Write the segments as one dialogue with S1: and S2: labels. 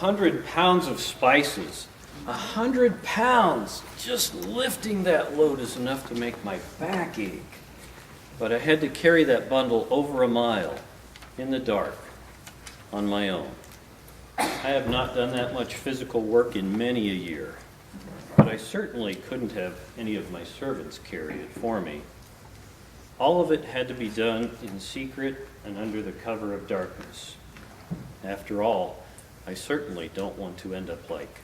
S1: 100 pounds of spices. 100 pounds! Just lifting that load is enough to make my back ache. But I had to carry that bundle over a mile in the dark on my own. I have not done that much physical work in many a year, but I certainly couldn't have any of my servants carry it for me. All of it had to be done in secret and under the cover of darkness. After all, I certainly don't want to end up like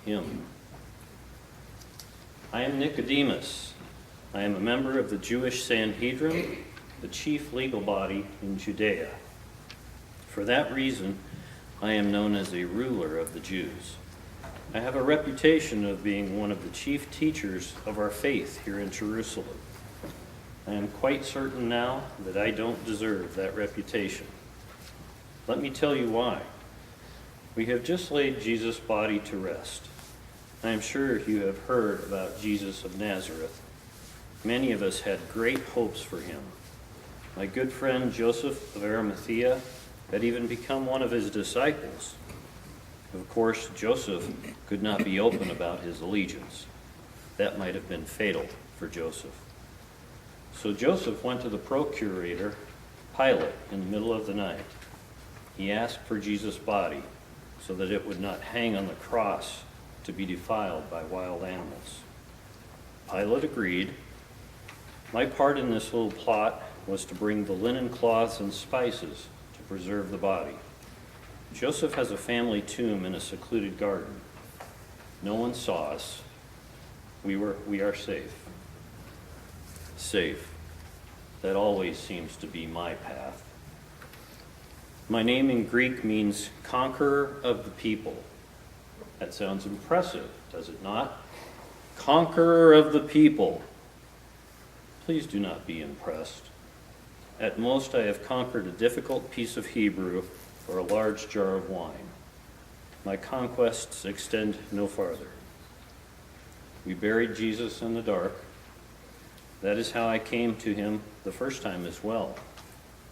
S1: him. I am Nicodemus. I am a member of the Jewish Sanhedrin, the chief legal body in Judea. For that reason, I am known as a ruler of the Jews. I have a reputation of being one of the chief teachers of our faith here in Jerusalem. I am quite certain now that I don't deserve that reputation. Let me tell you why. We have just laid Jesus' body to rest. I am sure you have heard about Jesus of Nazareth. Many of us had great hopes for him. My good friend Joseph of Arimathea had even become one of his disciples. Of course, Joseph could not be open about his allegiance. That might have been fatal for Joseph. So Joseph went to the procurator, Pilate, in the middle of the night. He asked for Jesus' body so that it would not hang on the cross to be defiled by wild animals. Pilate agreed. My part in this little plot was to bring the linen cloths and spices to preserve the body. Joseph has a family tomb in a secluded garden. No one saw us. We are safe. Safe. That always seems to be my path. My name in Greek means conqueror of the people. That sounds impressive, does it not? Conqueror of the people. Please do not be impressed. At most, I have conquered a difficult piece of Hebrew or a large jar of wine. My conquests extend no farther. We buried Jesus in the dark. That is how I came to him the first time as well,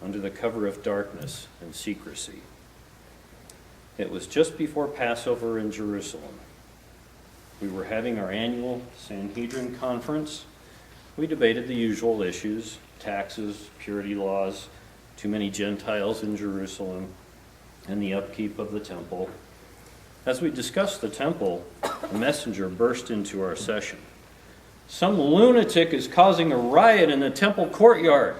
S1: under the cover of darkness and secrecy. It was just before Passover in Jerusalem. We were having our annual Sanhedrin conference. We debated the usual issues: taxes, purity laws, too many Gentiles in Jerusalem, and the upkeep of the temple. As we discussed the temple, a messenger burst into our session. Some lunatic is causing a riot in the temple courtyard.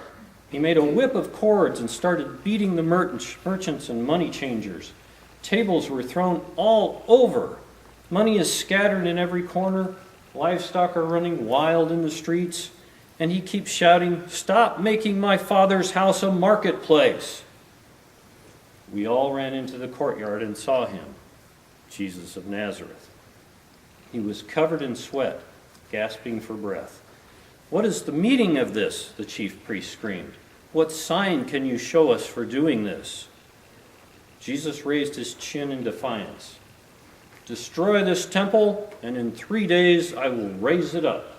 S1: He made a whip of cords and started beating the merchants and money changers. Tables were thrown all over. Money is scattered in every corner. Livestock are running wild in the streets. And he keeps shouting, "Stop making my father's house a marketplace." We all ran into the courtyard and saw him, Jesus of Nazareth. He was covered in sweat, gasping for breath. "What is the meaning of this?" the chief priest screamed. "What sign can you show us for doing this?" Jesus raised his chin in defiance. "Destroy this temple, and in 3 days I will raise it up."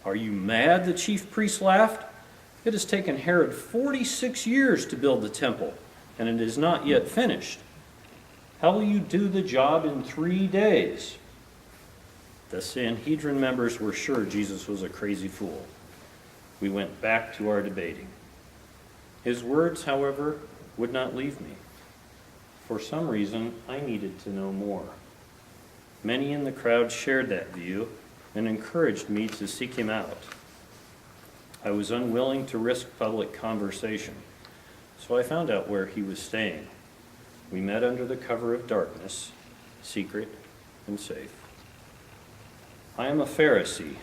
S1: "Are you mad?" the chief priest laughed. "It has taken Herod 46 years to build the temple, and it is not yet finished. How will you do the job in 3 days?" The Sanhedrin members were sure Jesus was a crazy fool. We went back to our debating. His words, however, would not leave me. For some reason, I needed to know more. Many in the crowd shared that view and encouraged me to seek him out. I was unwilling to risk public conversation, so I found out where he was staying. We met under the cover of darkness, secret and safe. I am a Pharisee.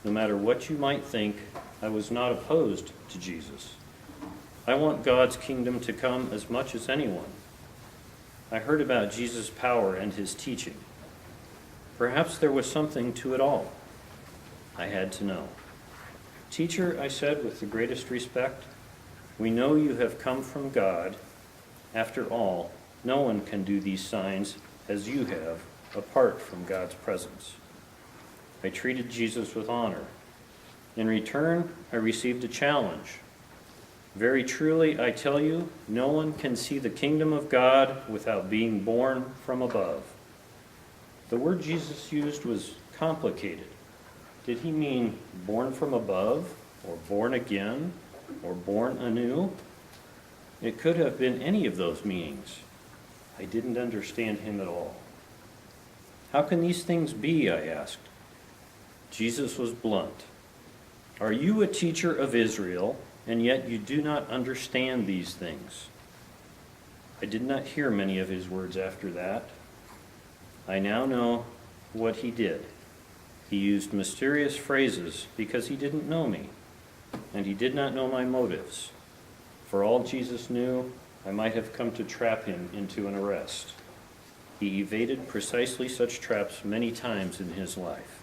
S1: No matter what you might think, I was not opposed to Jesus. I want God's kingdom to come as much as anyone. I heard about Jesus' power and his teaching. Perhaps there was something to it all. I had to know. "Teacher," I said with the greatest respect, "we know you have come from God. After all, no one can do these signs as you have apart from God's presence." I treated Jesus with honor. In return, I received a challenge. Very truly, I tell you, no one can see the kingdom of God without being born from above." The word Jesus used was complicated. Did he mean born from above, or born again, or born anew? It could have been any of those meanings. I didn't understand him at all. "How can these things be?" I asked. Jesus was blunt. "Are you a teacher of Israel, and yet you do not understand these things?" I did not hear many of his words after that. I now know what he did. He used mysterious phrases because he didn't know me, and he did not know my motives. For all Jesus knew, I might have come to trap him into an arrest. He evaded precisely such traps many times in his life.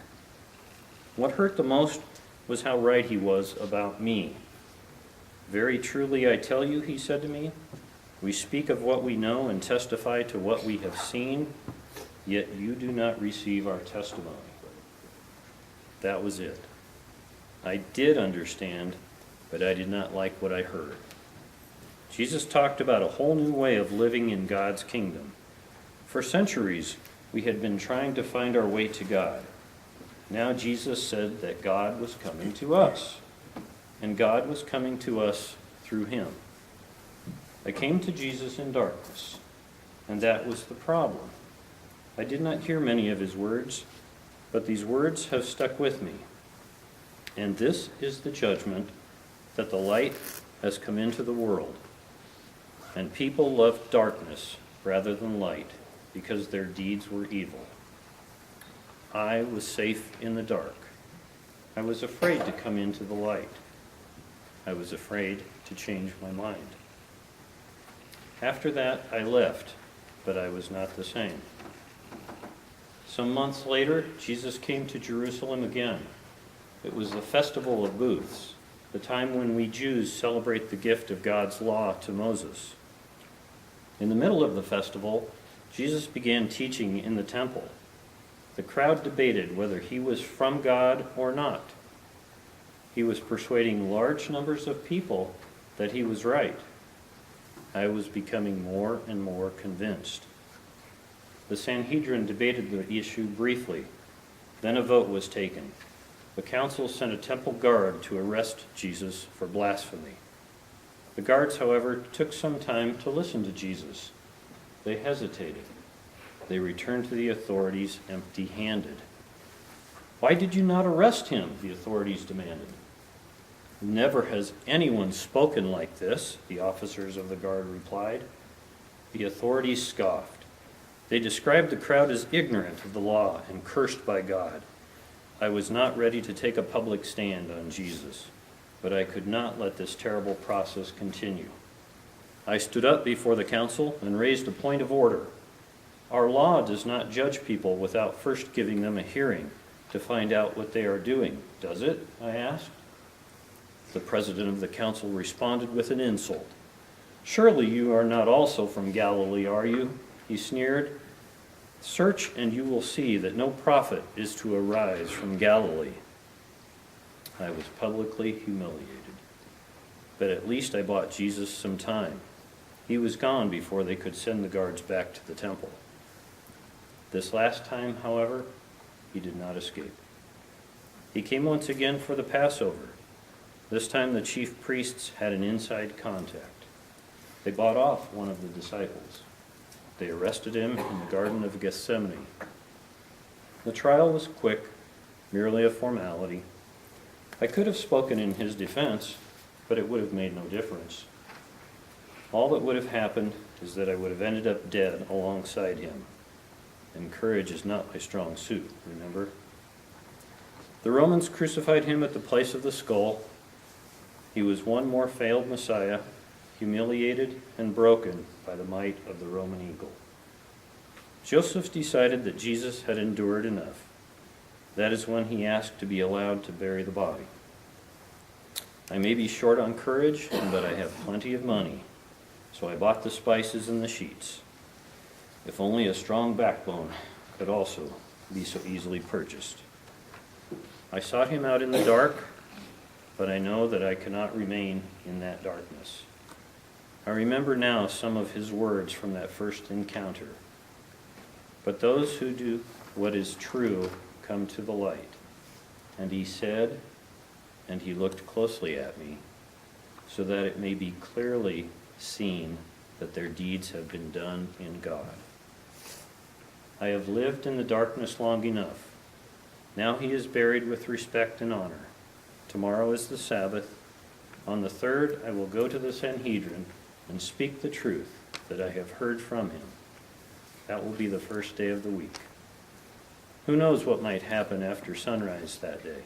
S1: What hurt the most was how right he was about me. "Very truly I tell you," he said to me, "we speak of what we know and testify to what we have seen, yet you do not receive our testimony." That was it. I did understand, but I did not like what I heard. Jesus talked about a whole new way of living in God's kingdom. For centuries, we had been trying to find our way to God. Now Jesus said that God was coming to us, and God was coming to us through him. I came to Jesus in darkness, and that was the problem. I did not hear many of his words, but these words have stuck with me. And this is the judgment, that the light has come into the world, and people loved darkness rather than light, because their deeds were evil. I was safe in the dark. I was afraid to come into the light. I was afraid to change my mind. After that, I left, but I was not the same. Some months later, Jesus came to Jerusalem again. It was the Festival of Booths, the time when we Jews celebrate the gift of God's law to Moses. In the middle of the festival, Jesus began teaching in the temple. The crowd debated whether he was from God or not. He was persuading large numbers of people that he was right. I was becoming more and more convinced. The Sanhedrin debated the issue briefly. Then a vote was taken. The council sent a temple guard to arrest Jesus for blasphemy. The guards, however, took some time to listen to Jesus. They hesitated. They returned to the authorities empty-handed. "Why did you not arrest him?" the authorities demanded. "Never has anyone spoken like this," the officers of the guard replied. The authorities scoffed. They described the crowd as ignorant of the law and cursed by God. I was not ready to take a public stand on Jesus, but I could not let this terrible process continue. I stood up before the council and raised a point of order. Our law does not judge people without first giving them a hearing to find out what they are doing, does it? I asked. The president of the council responded with an insult. "Surely you are not also from Galilee, are you?" he sneered. "Search and you will see that no prophet is to arise from Galilee." I was publicly humiliated. But at least I bought Jesus some time. He was gone before they could send the guards back to the temple. This last time, however, he did not escape. He came once again for the Passover. This time the chief priests had an inside contact. They bought off one of the disciples. They arrested him in the Garden of Gethsemane. The trial was quick, merely a formality. I could have spoken in his defense, but it would have made no difference. All that would have happened is that I would have ended up dead alongside him. And courage is not my strong suit, remember? The Romans crucified him at the place of the skull. He was one more failed Messiah, humiliated and broken by the might of the Roman eagle. Joseph decided that Jesus had endured enough. That is when he asked to be allowed to bury the body. I may be short on courage, but I have plenty of money, so I bought the spices and the sheets. If only a strong backbone could also be so easily purchased. I sought him out in the dark, but I know that I cannot remain in that darkness. I remember now some of his words from that first encounter. But those who do what is true come to the light. And he said, and he looked closely at me, so that it may be clearly seen that their deeds have been done in God. I have lived in the darkness long enough. Now he is buried with respect and honor. Tomorrow is the Sabbath. On the third I will go to the Sanhedrin and speak the truth that I have heard from him. That will be the first day of the week. Who knows what might happen after sunrise that day?